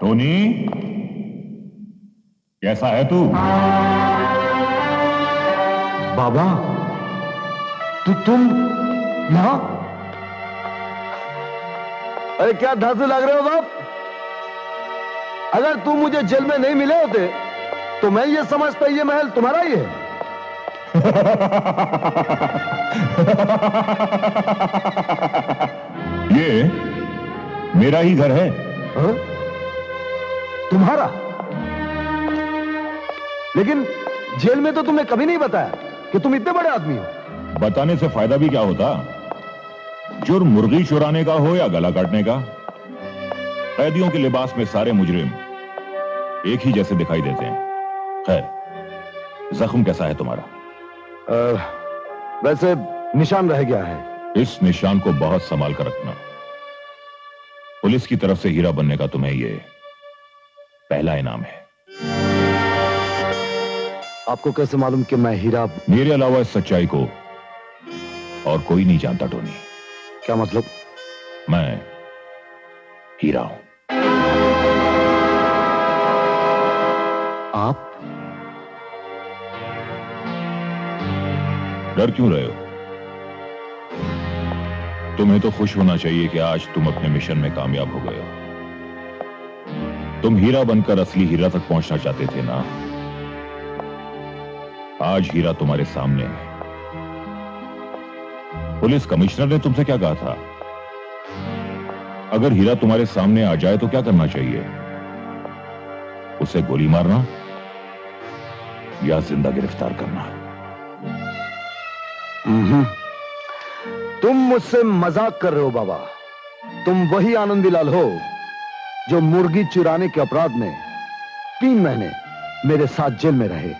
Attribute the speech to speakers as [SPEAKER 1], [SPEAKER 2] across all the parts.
[SPEAKER 1] Tony, कैसा है तू?
[SPEAKER 2] बाबा, तुम यहाँ?
[SPEAKER 3] अरे क्या धांसू लग रहे हो बाप? अगर तुम मुझे जेल में नहीं मिले होते तो मैं ये समझता ये महल तुम्हारा ही है।
[SPEAKER 1] ये मेरा ही घर है।
[SPEAKER 3] हा? तुम्हारा? लेकिन जेल में तो तुमने कभी नहीं बताया कि तुम इतने बड़े आदमी हो।
[SPEAKER 1] बताने से फायदा भी क्या होता? जुर्म मुर्गी चुराने का हो या गला काटने का, कैदियों के लिबास में सारे मुजरिम एक ही जैसे दिखाई देते हैं। खैर, जख्म कैसा है तुम्हारा?
[SPEAKER 3] वैसे निशान रह गया है।
[SPEAKER 1] इस निशान को बहुत संभाल कर रखना। पुलिस की तरफ से हीरा बनने का तुम्हें यह पहला इनाम है।
[SPEAKER 3] आपको कैसे मालूम कि मैं हीरा?
[SPEAKER 1] मेरे अलावा इस सच्चाई को और कोई नहीं जानता टोनी।
[SPEAKER 3] क्या मतलब?
[SPEAKER 1] मैं हीरा हूं।
[SPEAKER 3] आप?
[SPEAKER 1] डर क्यों रहे हो? तुम्हें तो खुश होना चाहिए कि आज तुम अपने मिशन में कामयाब हो गए हो। तुम हीरा बनकर असली हीरा तक पहुंचना चाहते थे ना? आज हीरा तुम्हारे सामने है। पुलिस कमिश्नर ने तुमसे क्या कहा था? अगर हीरा तुम्हारे सामने आ जाए तो क्या करना चाहिए? उसे गोली मारना या जिंदा गिरफ्तार करना?
[SPEAKER 3] तुम मुझसे मजाक कर रहे हो बाबा। तुम वही आनंदीलाल हो जो मुर्गी चुराने के अपराध में 3 महीने मेरे साथ जेल में रहे।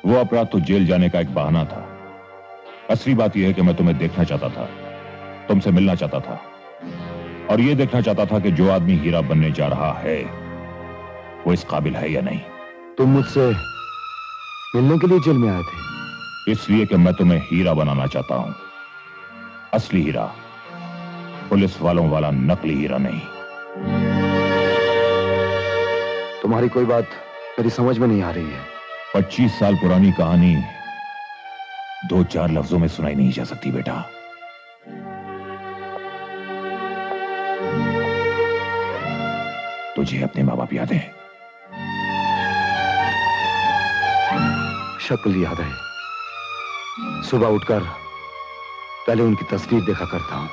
[SPEAKER 1] वो अपराध तो जेल जाने का एक बहाना था। असली बात यह है कि मैं तुम्हें देखना चाहता था, तुमसे मिलना चाहता था, और यह देखना चाहता था कि जो आदमी हीरा बनने जा रहा है वो इस काबिल है या नहीं।
[SPEAKER 3] तुम मुझसे मिलने के लिए जेल में आए थे?
[SPEAKER 1] इसलिए कि मैं तुम्हें हीरा बनाना चाहता हूं। असली हीरा, पुलिस वालों वाला नकली हीरा नहीं।
[SPEAKER 3] तुम्हारी कोई बात मेरी समझ में नहीं आ रही है।
[SPEAKER 1] 25 साल पुरानी कहानी 2-4 लफ्जों में सुनाई नहीं जा सकती बेटा। तुझे अपने माँ बाप याद है?
[SPEAKER 3] शक्ल याद है। सुबह उठकर पहले उनकी तस्वीर देखा करता हूं।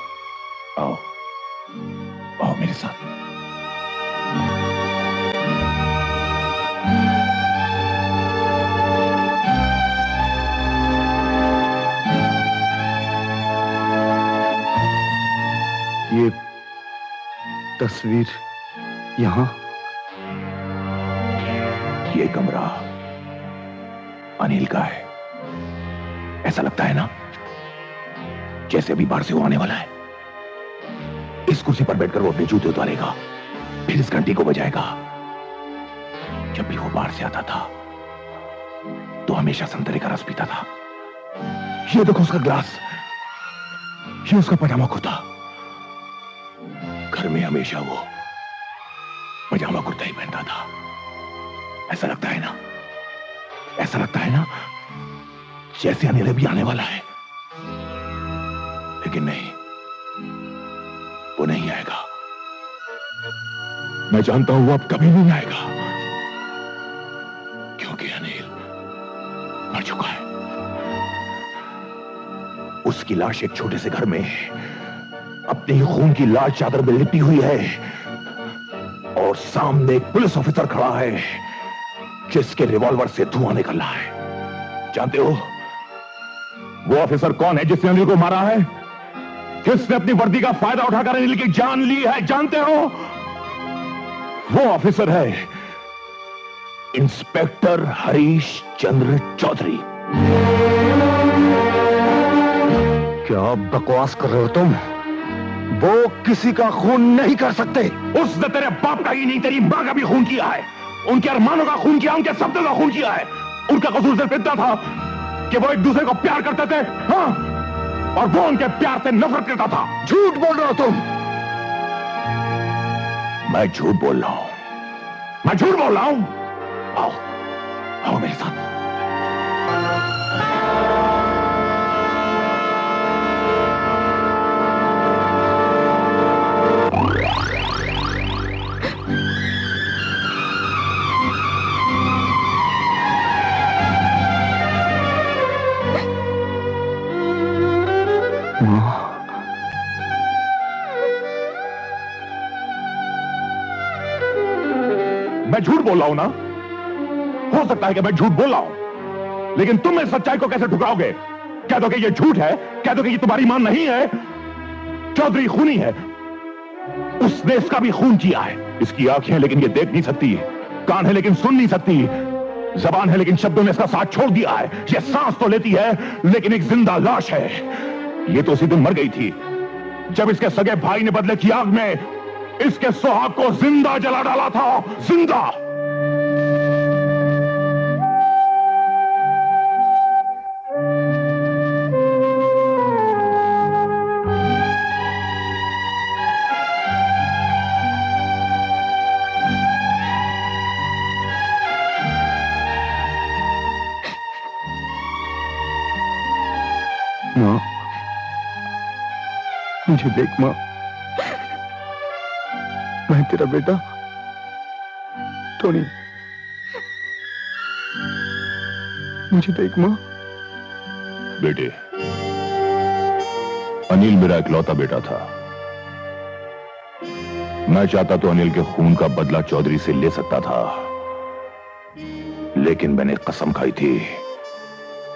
[SPEAKER 1] आओ, आओ मेरे साथ।
[SPEAKER 3] ये तस्वीर यहां?
[SPEAKER 1] ये कमरा अनिल का है। ऐसा लगता है ना जैसे अभी बाहर से वो आने वाला है। इस कुर्सी पर बैठकर वो अपने जूते उतारेगा, फिर इस घंटी को बजाएगा। जब भी वो बाहर से आता था तो हमेशा संतरे का रस पीता था। ये देखो उसका ग्लास, ये उसका पजामा कुर्ता। घर में हमेशा वो पजामा कुर्ता ही पहनता था। ऐसा लगता है ना, ऐसा लगता है ना जैसे अनिल भी आने वाला है। लेकिन नहीं, वो नहीं आएगा। मैं जानता हूं वो अब कभी नहीं आएगा, क्योंकि अनिल मर चुका है। उसकी लाश एक छोटे से घर में अपने ही खून की लाल चादर में लिपटी हुई है, और सामने एक पुलिस ऑफिसर खड़ा है जिसके रिवॉल्वर से धुआं निकल रहा है। जानते हो वो ऑफिसर कौन है जिसने अनिल को मारा है? किसने अपनी वर्दी का फायदा उठाकर अनिल की जान ली है? जानते हो? वो ऑफिसर है इंस्पेक्टर हरीश चंद्र चौधरी।
[SPEAKER 3] क्या बकवास कर रहे हो तुम? वो किसी का खून नहीं कर सकते।
[SPEAKER 1] उसने तेरे बाप का ही नहीं, तेरी मां का भी खून किया है। उनके अरमानों का खून किया, उनके शब्दों का खून किया है। उनका कसूर सिर्फ इतना था कि वो एक दूसरे को प्यार करते थे, हाँ, और वो उनके प्यार से नफरत करता था।
[SPEAKER 3] झूठ बोल रहे हो तुम।
[SPEAKER 1] मैं झूठ बोल रहा हूं, मैं झूठ बोल रहा हूं। आओ आओ मेरे साथ। मैं झूठ बोल रहा हूं ना? हो सकता है कि मैं झूठ बोल रहा हूं, लेकिन तुम इस सच्चाई को कैसे ठुकराओगे? कह दो कि ये झूठ है, कह दो कि ये तुम्हारी मां नहीं है। चौधरी खूनी है, उसने इसका भी खून किया है। इसकी आंखें हैं लेकिन ये देख नहीं सकती, कान है लेकिन सुन नहीं सकती, जबान है लेकिन शब्दों ने इसका साथ छोड़ दिया है। ये सांस तो लेती है लेकिन एक जिंदा लाश है। ये तो उसी दिन मर गई थी जब इसके सगे भाई ने बदले की आग में इसके सुहाग को जिंदा जला डाला था। जिंदा।
[SPEAKER 3] मां, मुझे देख मां, मैं तेरा बेटा टोनी, मुझे देख मां।
[SPEAKER 1] बेटे, अनिल मेरा इकलौता बेटा था। मैं चाहता तो अनिल के खून का बदला चौधरी से ले सकता था, लेकिन मैंने कसम खाई थी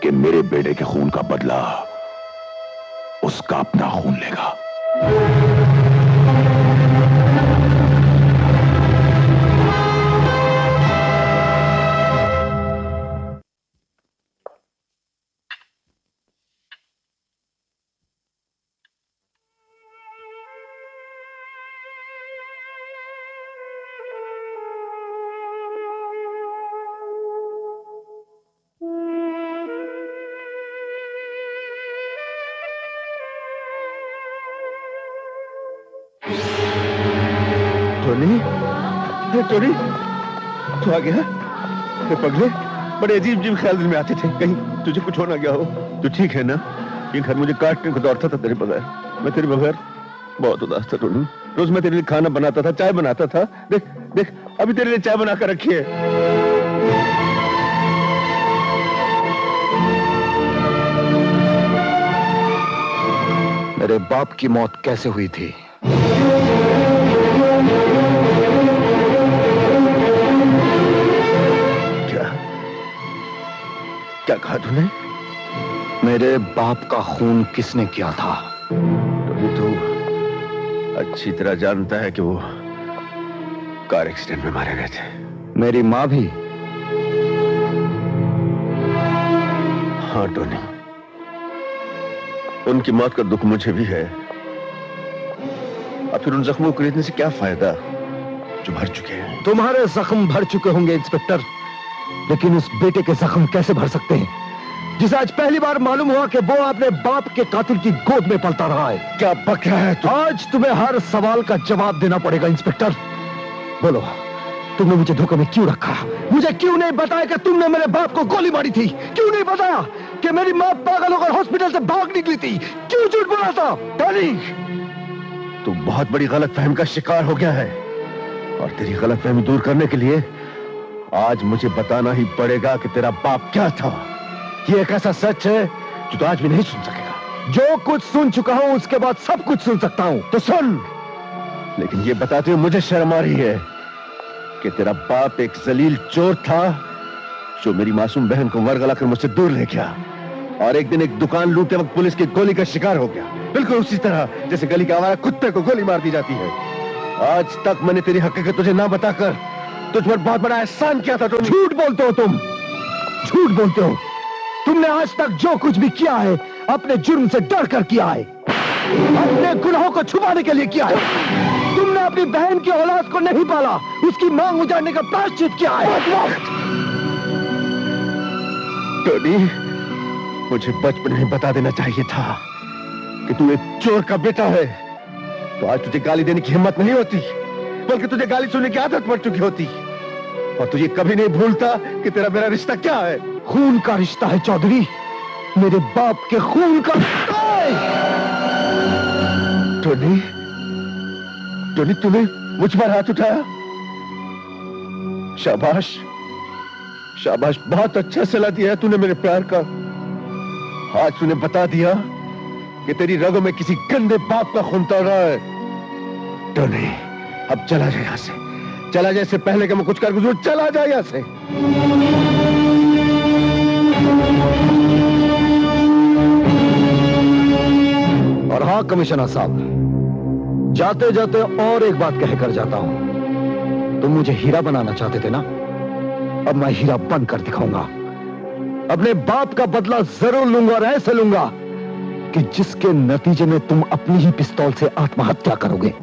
[SPEAKER 1] कि मेरे बेटे के खून का बदला उसका अपना खून लेगा।
[SPEAKER 3] टोनी, टोनी, तू आ गया? पगले, बड़े अजीब अजीब ख्याल दिल में आते थे, कहीं तुझे कुछ हो ना गया हो। तू ठीक है ना? ये घर मुझे काटने को दौड़ता था तेरे बगैर। मैं तेरे बगैर बहुत उदास था टोनी। रोज मैं तेरे लिए खाना बनाता था, चाय बनाता था। देख देख, अभी तेरे लिए चाय बना कर रखी है। मेरे बाप की मौत कैसे हुई थी? क्या कहा तूने? मेरे बाप का खून किसने किया था? तू अच्छी तरह जानता है कि वो कार एक्सीडेंट में मारे गए थे। मेरी माँ भी? हाँ टोनी, उनकी मौत का दुख मुझे भी है। अब फिर उन जख्मों को खरीदने से क्या फायदा जो भर चुके हैं। तुम्हारे जख्म भर चुके होंगे इंस्पेक्टर, लेकिन उस बेटे के जख्म कैसे भर सकते हैं जिसे आज पहली बार मालूम हुआ कि वो अपने बाप के कातिल की गोद में पलता रहा है। क्या बक रहा है? आज तुम्हें हर सवाल का जवाब देना पड़ेगा इंस्पेक्टर। बोलो, तुमने मुझे धोखे में क्यों रखा? मुझे क्यों नहीं बताया कि तुमने मेरे बाप को गोली मारी थी? क्यों नहीं बताया कि मेरी मां पागल होकर हॉस्पिटल से भाग निकली थी? क्यों झूठ बोला था? टोनी, तू बहुत बड़ी गलतफहमी का शिकार हो गया है, और तेरी गलतफहमी दूर करने के लिए आज मुझे बताना ही पड़ेगा कि तेरा बाप क्या था। ये एक ऐसा सच है जो तो आज भी नहीं सुन सकेगा। जो कुछ सुन चुका हूं उसके बाद सब कुछ सुन सकता हूं, तो सुन। लेकिन ये बताते हुए मुझे शर्म आ रही है कि तेरा बाप एक जलील चोर था जो मेरी मासूम बहन को वर्गला कर मुझसे दूर ले गया, और एक दिन एक दुकान लूटते वक्त पुलिस की गोली का शिकार हो गया, बिल्कुल उसी तरह जैसे गली के आवारा कुत्ते को गोली मार दी जाती है। आज तक मैंने तेरी हकीकत तुझे ना बताकर तुझ पर बहुत बड़ा एहसान किया था। तो झूठ बोलते हो तुम, झूठ बोलते हो। तुमने आज तक जो कुछ भी किया है अपने जुर्म से डर कर किया है, अपने गुनाहों को छुपाने के लिए किया है। तुमने अपनी बहन की औलाद को नहीं पाला, उसकी मांग उजाड़ने का प्रायश्चित किया है। टोनी, मुझे बचपन में बता देना चाहिए था कि तू एक चोर का बेटा है, तो आज तुझे गाली देने की हिम्मत नहीं होती। बल्कि तुझे गाली सुनने की आदत पड़ चुकी होती। और तुझे कभी नहीं भूलता कि तेरा मेरा रिश्ता क्या है।
[SPEAKER 2] खून का रिश्ता है चौधरी, मेरे बाप के खून का रिश्ता है।
[SPEAKER 3] टोनी, टोनी तूने मुझ पर हाथ उठाया। शाबाश, शाबाश, बहुत अच्छा सलाह दिया है तूने मेरे प्यार का। आज तूने बता दिया कि तेरी रगों में किसी गंदे बाप का खून तैर रहा है। टोनी, अब चला जाए यहां से, चला जाए, इससे पहले कि मैं कुछ कर गुजरूं, चला जाए यहां से।
[SPEAKER 2] और हाँ कमिश्नर साहब, जाते जाते और एक बात कहकर जाता हूं। तुम मुझे हीरा बनाना चाहते थे ना, अब मैं हीरा बनकर दिखाऊंगा। अपने बाप का बदला जरूर लूंगा और ऐसे लूंगा कि जिसके नतीजे में तुम अपनी ही पिस्तौल से आत्महत्या करोगे।